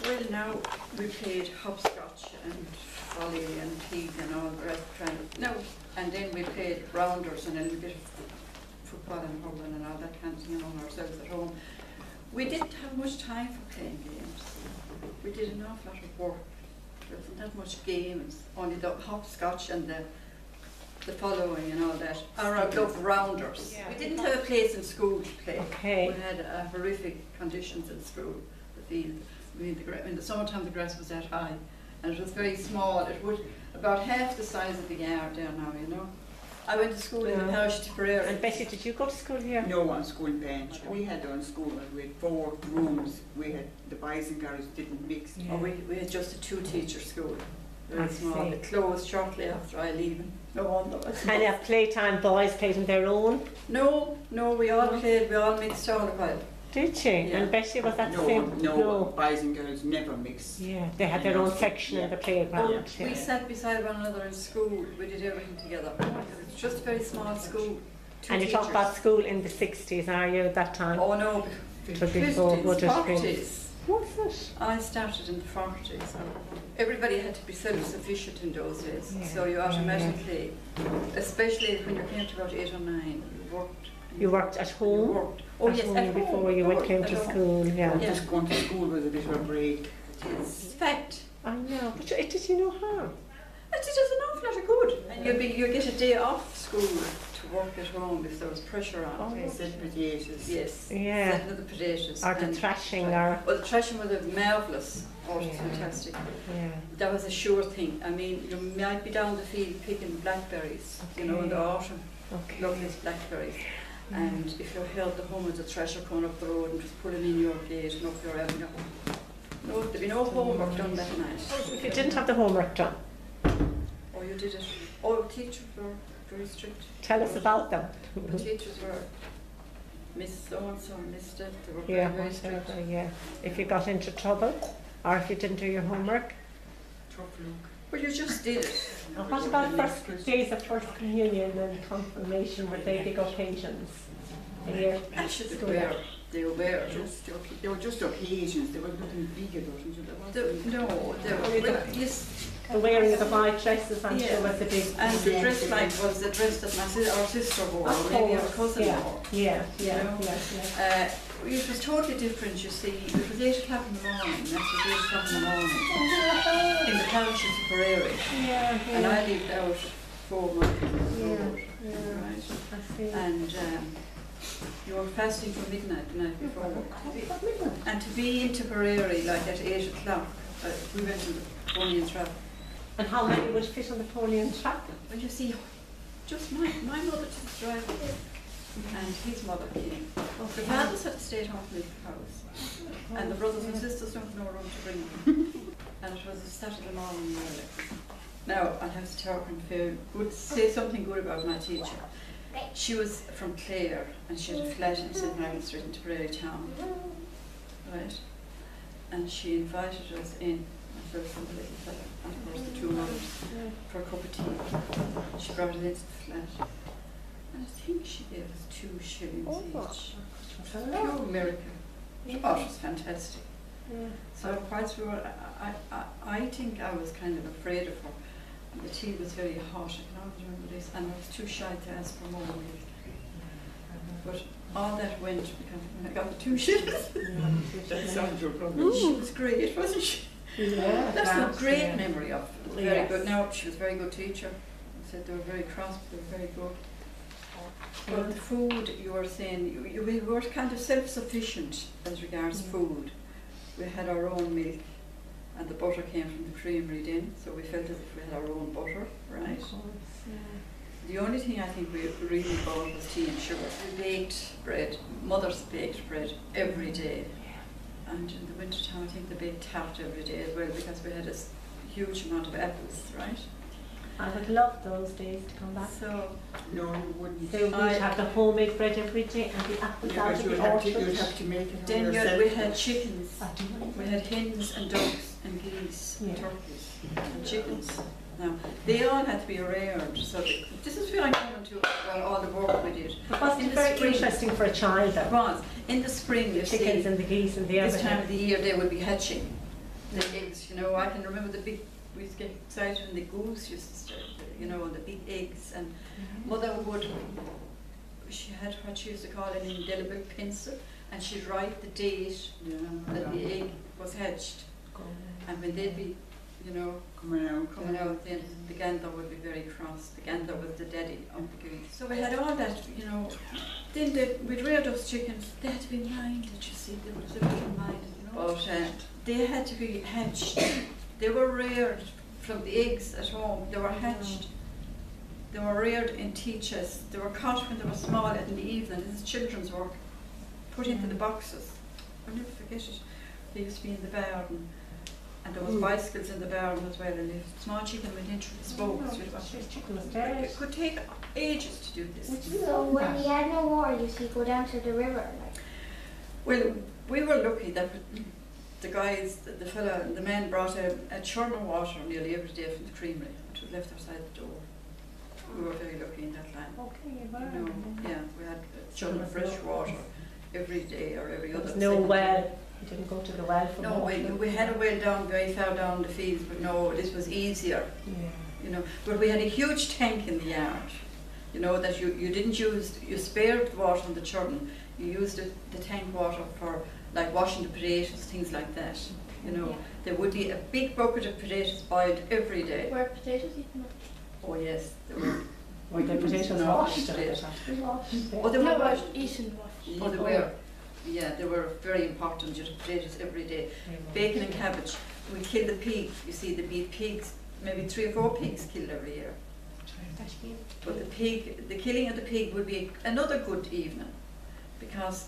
Well, now we played hopscotch and volley and pig and all the rest. No, and then we played rounders and a little bit of football and hurling and all that kind of thing among ourselves at home. We didn't have much time for playing games. We did an awful lot of work. There wasn't that much games, only the hopscotch and the following and all that. Our rounders. Yeah. We didn't have a place in school to play. Okay. We had horrific conditions in school. The field, in the summertime, the grass was that high, and it was very small. It would about half the size of the yard there now. You know. I went to school in the parish of Tipperary. And Bessie, did you go to school here? No, on school bench. We had on school, we had 4 rooms. We had the boys and girls didn't mix. Oh, we had just a 2-teacher school. Very small. It closed shortly after I leaving. No wonder. And at playtime, boys played on their own? No, we all played. We all mixed all the while. Did you? Yeah. And Bessie, was that the No, same? no, boys and girls never mixed. Yeah, they had their own section in the playground. Oh, we sat beside one another in school. We did everything together. It was just a very small school. And you talk about school in the 60s, are you, at that time? Oh no, It was before, 50s, would it have been? 40s. Was it? I started in the 40s. Everybody had to be self-sufficient in those days. Yeah. So you automatically, especially when you came to about 8 or 9, you worked. You worked at home? You worked. Oh at yes, home at before home. you came to school, yeah. Just going to school was a bit of a break. It's fact. I know, but it did you no harm? It does an awful lot of good. And you get a day off school to work at home if there was pressure on. Oh. Set potatoes. Yes. Yeah. Setting the potatoes. Or the and thrashing, or... Well, the thrashing was marvellous. Oh, it was Yeah. fantastic. Yeah. That was a sure thing. I mean, you might be down the field picking blackberries, you know, in the autumn. Okay. Lovely blackberries. And if you held the home of the thresher coming up the road and just pulling in your gate and up your avenue. No, there'd be no homework done that night. If you didn't have the homework done, Oh, you did it. Oh, teachers were very strict. tell us about them. The teachers were Miss so-and-so, Miss that. They were very, Yeah, very strict. whatever, yeah. If you got into trouble, or if you didn't do your homework. Tough look. Well, you just did it. And what about first days of First Communion and Confirmation? Were they big occasions? Actually, they were. They were just occasions. There was nothing big about it. No, they were. Yes. The wearing of the white dresses, I'm sure, was a big... And the dress like was the dress that our sister wore, or maybe our cousin wore. Yeah, You know? It was totally different, you see. It was 8 o'clock in the morning, that was 8 o'clock in the morning, in the parish of Tipperary. Yeah, And I lived out 4 miles from the road, right? I see. And you were fasting from midnight the night before. And to be in Tipperary like at 8 o'clock, we went to the pony and trap. And how many would fit on the pony and trap? Well, you see, just my mother took the driver, and his mother came. The fathers had to stay at home to leave the house, and the brothers and sisters don't know room to bring them. And it was a Saturday morning early. Now, I'll have to talk and feel good, say something good about my teacher. She was from Clare, and she had a flat in St. Michael's Street in Tipperary town, right? And she invited us in, myself and the little fella, and of course the 2 mothers, for a cup of tea. She brought it into the flat, and I think she gave us 2 shillings each. It was a pure miracle. Oh, it was fantastic. So quite through, I think I was kind of afraid of her. And the tea was very hot, I can always remember this, and I was too shy to ask for more milk. But all that went because when I got the 2 shillings. That sounds your problem. She was great, wasn't she? Yeah. That's a great memory of it. Very Yes. good. Now, she was a very good teacher. I said they were very cross, but they were very good. But the food, you were saying, we were kind of self-sufficient as regards food. We had our own milk, and the butter came from the creamery then, so we felt as if we had our own butter, right? The only thing I think we really bought was tea and sugar. We baked bread, mother's baked bread every day. And in the winter time, I think they baked tart every day as well, because we had a huge amount of apples, right? I would love those days to come back. So, No, you wouldn't. So we'd have the homemade bread every day and the apples out of You'd the have to orchard. make it then yourself. we had chickens. I do like We had hens and ducks and geese and Yeah. turkeys and chickens. Now, they all had to be reared, so this is where I'm coming to all the work we did. It must be In the very spring- interesting for a child It though. was. In the spring, you The chickens see, and the geese and the this everything. time of the year they would be hatching. the eggs, you know, I can remember the big, we used to get excited when the goose used to start, you know, the big eggs, and Mother would, she had what she used to call an indelible pencil, and she'd write the date that the egg was hatched, and when they'd be, you know, coming out, then the gander would be very cross. The gander was the daddy of the goose. So we had all that, you know. Then we'd rear those chickens. They had to be minded, you see. They were so minded, you know. But they had to be hatched. They were reared from the eggs at home. They were hatched. They were reared in teaches. They were caught when they were small in the evening. This is children's work. Put into the boxes. I'll never forget it. They used to be in the garden. And there was bicycles in the barn as well, and the small chicken went in through the spokes. It could take ages to do this. So when you had no more, you see, go down to the river, like? Well, we were lucky that the guys, the fella, the men brought a churn of water nearly every day from the creamery, which was left outside the door. We were very lucky in that line. Okay, you know, yeah, we had a churn of fresh water every day or every other. There was no well. You didn't go to the well for water? No, we had a well down very far down the fields, but no, this was easier. Yeah. You know, but we had a huge tank in the yard. You know, that you didn't use, you spared the water in the churn. You used the tank water for like washing the potatoes, things like that. You know, there would be a big bucket of potatoes boiled every day. Were potatoes eaten? Oh yes, there were. Were the potatoes washed? Oh, they were washed. Eaten washed. Oh, they were. Yeah, they were very important, just potatoes every day. Bacon and cabbage. We kill the pig. You see, there'd be pigs, maybe 3 or 4 pigs killed every year. But the killing of the pig would be another good evening, because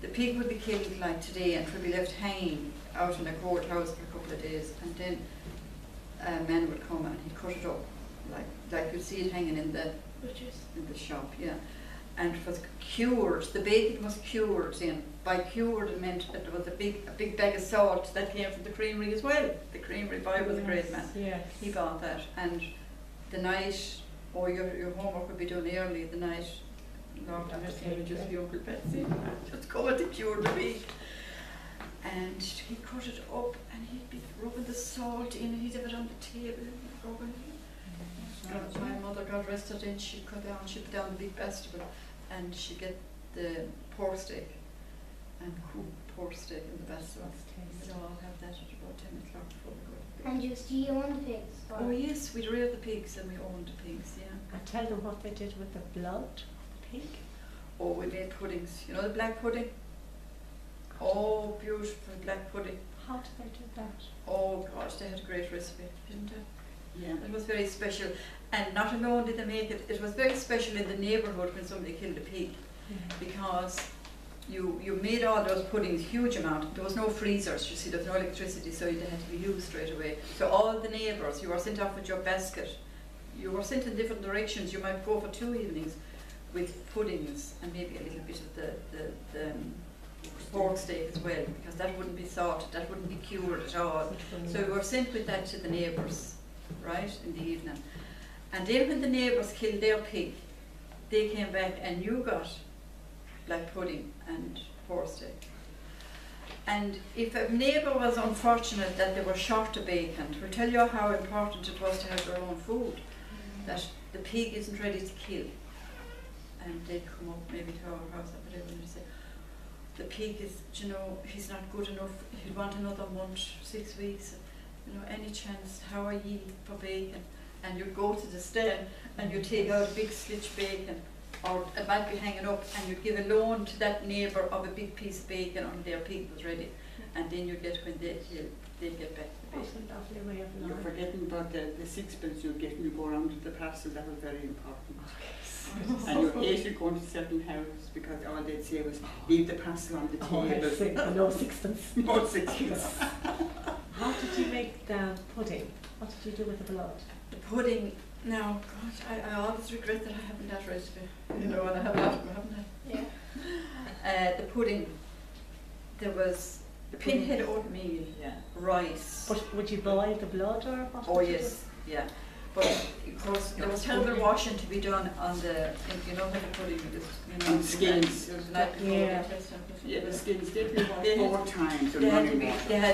the pig would be killed like today and would be left hanging out in a courthouse for a couple of days, and then a man would come and he'd cut it up, like you'd see it hanging in the shop, yeah. And it was cured. The bacon was cured. And by cured, it meant that there was a big bag of salt that came from the creamery as well. The creamery boy was a great man. Yes. He bought that. And the night, or your homework would be done early. The night, Lord, I would just be Uncle Betsy. Just go and cure the pig. And he cut it up, and he'd be rubbing the salt in, and he'd have it on the table, rubbing it. God, my mother, God rest her, then she'd cut down, she'd put down the big vegetable, and she'd get the pork steak and cook pork steak in the vessel. We'd all have that at about 10 o'clock before we go to bed. And do you own the pigs? Oh yes, we'd rear the pigs and we owned the pigs, yeah. And tell them what they did with the blood, the pig. Oh, we made puddings. You know the black pudding? Oh, beautiful black pudding. How did they do that? Oh gosh, they had a great recipe, didn't they? Yeah. It was very special, and not alone did they make it, it was very special in the neighbourhood when somebody killed a pig, because you made all those puddings, huge amount. There was no freezers, you see, there was no electricity, so they had to be used straight away. So all the neighbours, you were sent off with your basket, you were sent in different directions. You might go for 2 evenings with puddings and maybe a little bit of the pork steak as well, because that wouldn't be salted, that wouldn't be cured at all. So we were sent with that to the neighbours, right, in the evening. And then when the neighbours killed their pig, they came back and you got black pudding and pork steak. And if a neighbour was unfortunate that they were short of bacon, to tell you how important it was to have their own food, that the pig isn't ready to kill. And they'd come up maybe to our house or whatever and they'd say, the pig is, you know, he's not good enough, he'd want another month, 6 weeks, you know, any chance, how are ye for bacon? And you'd go to the stand and you'd take out a big slitch bacon, or it might be hanging up, and you'd give a loan to that neighbour of a big piece of bacon until their pig was ready. And then you get, when they'd get back the bacon. That's a lovely way of life. You're forgetting about the sixpence you get when you go around to the parcel. That was very important. And you hated going to certain houses because all they'd say was, leave the parcel on the table. No sixpence. No sixpence. How did you make the pudding? What did you do with the blood? The pudding, now, God, I always regret that I haven't that recipe. You know, and I have a lot of them, haven't I? Yeah. The pudding, there was pinhead oatmeal, Yeah. rice. But would you boil the blood or what? Oh yes, yeah. But of course, there was terrible washing to be done on the, you know, when the pudding was, you know, On skins. There was a night before Yeah. the test. Yeah, the skins did be washed They- 4 times. They had to be,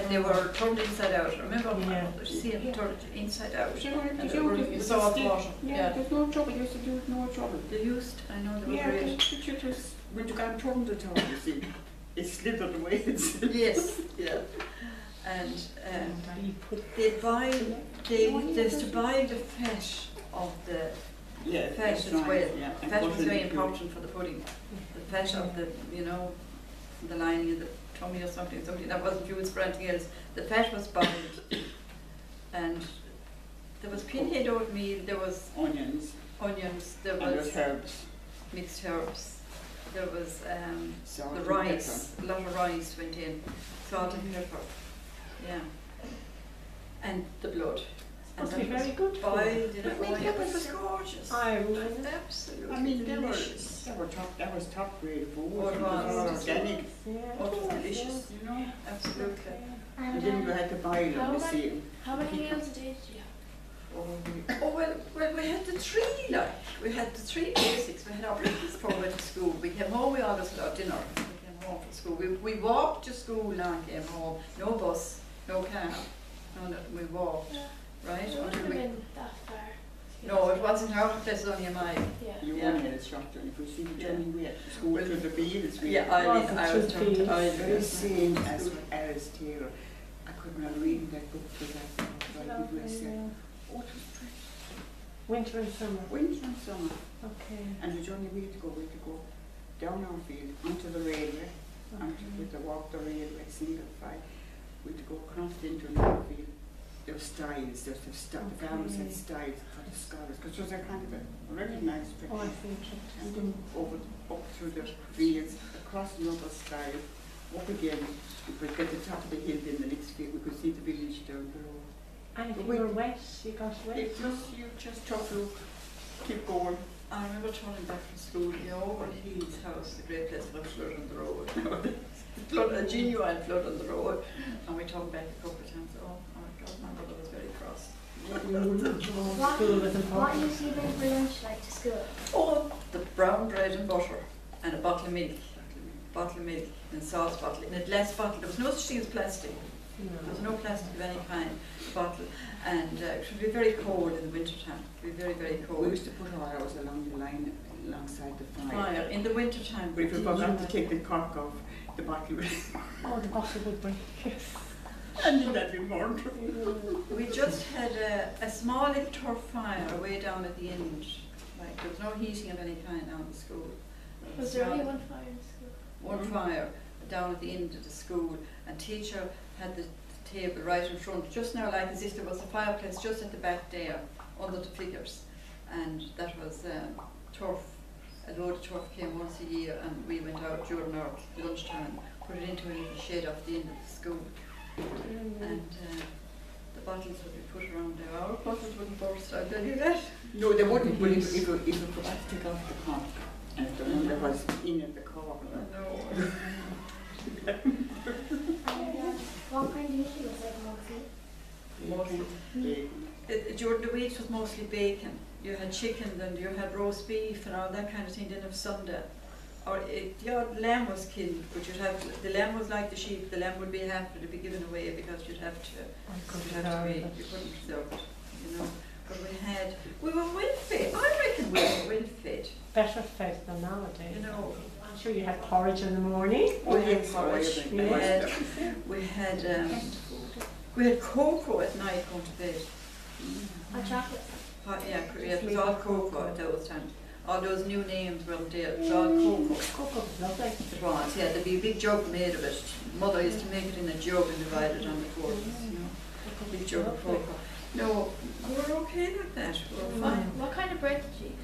they were turned inside out. Remember, Yeah. see them turned inside out. You know, And you know, you saw it water. Yeah, there's no trouble. You used to do it, no trouble. They used, I know they were Yeah, great. but you just, when you got turned the towel, you see, it slithered away. Yes, yeah. And You put they used to buy the fat of the Yeah, fat that's as right, well. yeah. and Fat put was it very in the important for the pudding. The fat of the, you know, the lining of the tummy or something that wasn't used for anything else. The fat was boiled, and there was pinhead oatmeal, there was onions, onions, there and was there's herbs. mixed herbs, there was Salt the and rice, a lot of rice went in, salt and pepper, yeah, and the blood. And must be that was very good. boiled in a But oil. make It it was gorgeous. I remember. Absolutely I mean, delicious. that was top grade food. Oh, it It was. was organic, Yeah. Oh, it was delicious. you know. Absolutely. And And then you had to boil them, you see. how many meals a day did you have? Oh well, we had the three, like, we had the three basics. We had our breakfast before we went to school. We came home, we always had our dinner. We came home from school. We walked to school now and came home. No bus, no car. No, we walked, right? It wouldn't Until have we, been that far. no, it wasn't our place, it was only a mile. Yeah. You Yeah. only had a short journey. If you see the Yeah. journey we had to school Well, to the fields, we Yeah, had I Wasn't was too trying big. to very same as Alice Taylor. I couldn't have reading that book for that. Lovely, yeah. Oh, it was pretty. Winter and summer. Winter and summer. Okay. And the journey we had to go down our field, onto the railway, onto with the walk the railway, single file. We had to go across into another field. There were styles, the farmers had styles for the scholars, because it was a kind of a really nice Oh, I picture. see. And then up through the fields, across another style, up again. We could get the top of the hill, then the next field, we could see the village down below. And if But you we- were wet, you got wet. You just tough look, keep going. I remember turning back from school, you know, over Heath's house, the great place for flood on the road. Flood, a genuine flood on the road. And we turned back a couple of times. Oh my God, my mother was very cross. What, School was what important. used you bring for lunch like to school? Oh, the brown bread and butter and a bottle of milk. Bottle of milk in a sauce bottle, in a glass bottle. There was no such thing as plastic. There was no plastic of any kind, bottle. And it should be very cold in the winter time. It would be very, very We cold. used to put our arrows along the line, alongside the fire. Fire in the winter time. But if we forgot to take the cork off, the bottle would, Oh, the bottle would break. and then that'd be more. We just had a small little turf fire way down at the end. Like there was no heating of any kind down at the school. Was there only one fire in school? One fire down at the end of the school, and teacher had the table right in front, just now like as if there was a fireplace just at the back there, under the figures. And that was turf. A load of turf came once a year, and we went out during our lunchtime and put it into a little shed off the end of the school. And the bottles would be put around there. Our bottles wouldn't burst, I'll tell you that. No, they wouldn't, but if we forgot to take off the cork, and if the one that was in at the cork, No. And what kind of meat was like mostly? bacon. During the week it was mostly bacon. You had chicken and you had roast beef and all that kind of thing. Then of Sunday, or the odd lamb was killed, but you'd have the lamb was like the sheep. The lamb would be happy to be given away because you'd have to you couldn't preserve it, you know. But we were well fed. I reckon we were well fed. Better fed than nowadays. You know. I'm sure you had porridge in the morning. Oh, We had yes, porridge. oh, yeah, We had cocoa at night going to bed. Or chocolate? Yeah, it was all cocoa at those times. All those new names were there. It was all cocoa. Cocoa was lovely. It was, yeah. There'd be a big jug made of it. Mother used to make it in a jug and divide it on the floor. You know, big jug of cocoa. No, we were okay like that. We were fine. What kind of bread did you eat?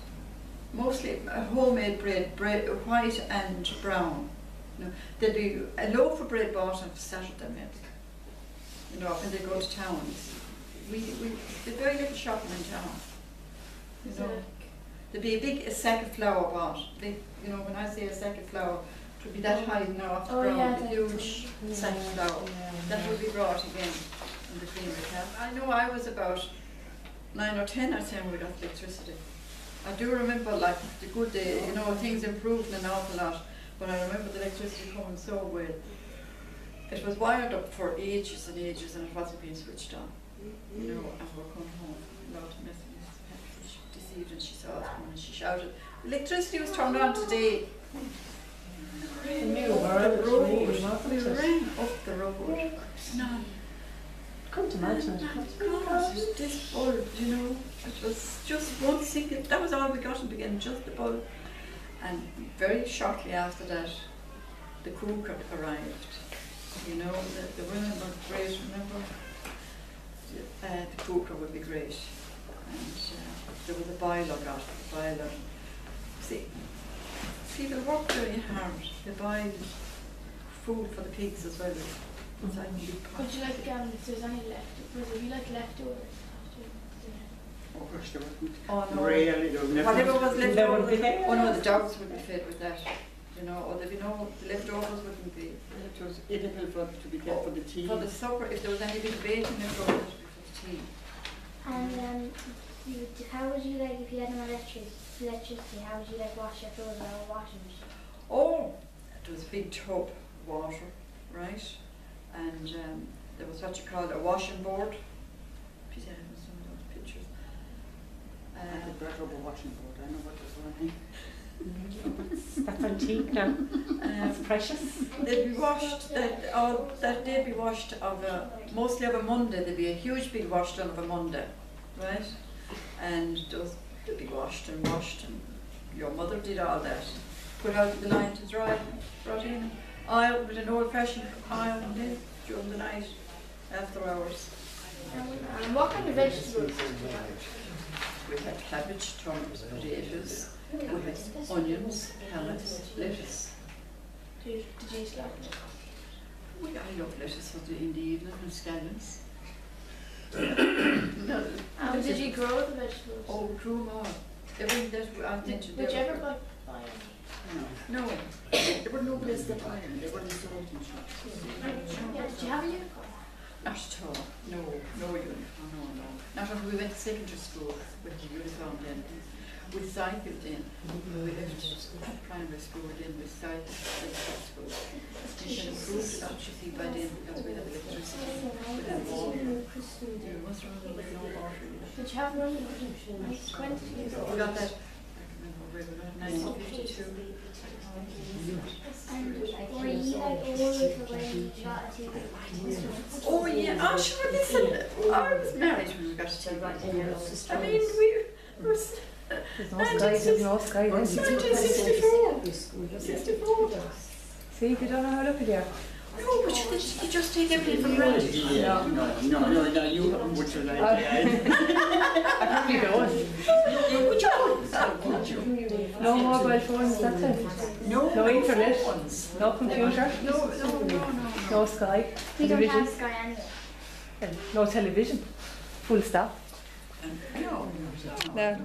Mostly homemade bread, white and brown. You know, there'd be a loaf of bread bought on Saturday maybe. You know, when they go to towns. We did very little shopping in town. You know, there'd be a sack of flour bought. You know, when I say a sack of flour, it would be that high now off the ground, a huge sack of flour. That would be brought again in between the camp. I know I was about 9 or 10 I'd say when we got electricity. I do remember like the good day, you know, things improved an awful lot, but I remember the electricity coming so well. It was wired up for ages and ages and it wasn't being switched on. You know, and we were coming home, Lord Mrs. deceived and she saw us coming and she shouted, electricity was turned on today. The new Up world, the really, road, wasn't we it? ran up the road. No. Couldn't imagine it. God, this bulb, you know, it was just one single, that was all we got in the beginning, just the bulb. And very shortly after that, the cooker arrived. You know, the women were great, remember? The cooker would be great. And there was a boiler got, See, people work very hard. They buy food for the pigs as well. Inside the big pot. Would you like if there's any would you like leftovers? Oh gosh, there wasn't Oh no. really, there was never. Whatever was left There would over, be there. oh no, the dogs would be fed with that. You know, or there'd be no, the leftovers wouldn't be. It was edible to be kept for the tea. For the supper, if there was any bit of bacon left over, it would be for the tea. And how would you like if you had no electricity? How would you like wash your clothes out of a washing machine? Oh, it was a big tub of water, right? And there was what you call a washing board. Peter has some of those pictures. I had brought up a washing board, I know what this one. That's antique now. That's precious. They'd be washed, that they'd be washed of mostly of a Monday. There'd be a huge big wash done of a Monday, right? And they'd be washed, and your mother did all that. Put out the line to dry, brought in oil with an old-fashioned oil in during the night, after hours. And what kind of vegetables did you have? We had cabbage, turnips, potatoes, we had onions, carrots, lettuce. Did you eat that? I love lettuce in the evening and scallions. Did you grow the vegetables? Oh, grew more. Everything that I mentioned. Would you ever buy any? No. There were no place to buy them, they were in sold in shops. Yeah, did you have a unicorn? Not at all. No uniform, no. Not until we went to secondary school with the uniform then. We cycled in. We left primary school then, we cycled to secondary school. We can improve a lot, you see, by then because we had electricity, we had water. There was really no water. Did you have one? 20 years old. We got that, I can remember, we were 1952. And were you like old for when you got a TV? Oh yeah, oh sure, listen, I was married when we got to TV. I mean, we were... There's no sky, 1964. 64. See, if you don't know how to look at you. No, but you just take everything for granted. Yeah, no, you haven't what you like. I probably don't. No mobile phones, that's it. No internet, no computer, no Sky, We don't television, have Sky anyway. and no television. Full stop. No. No.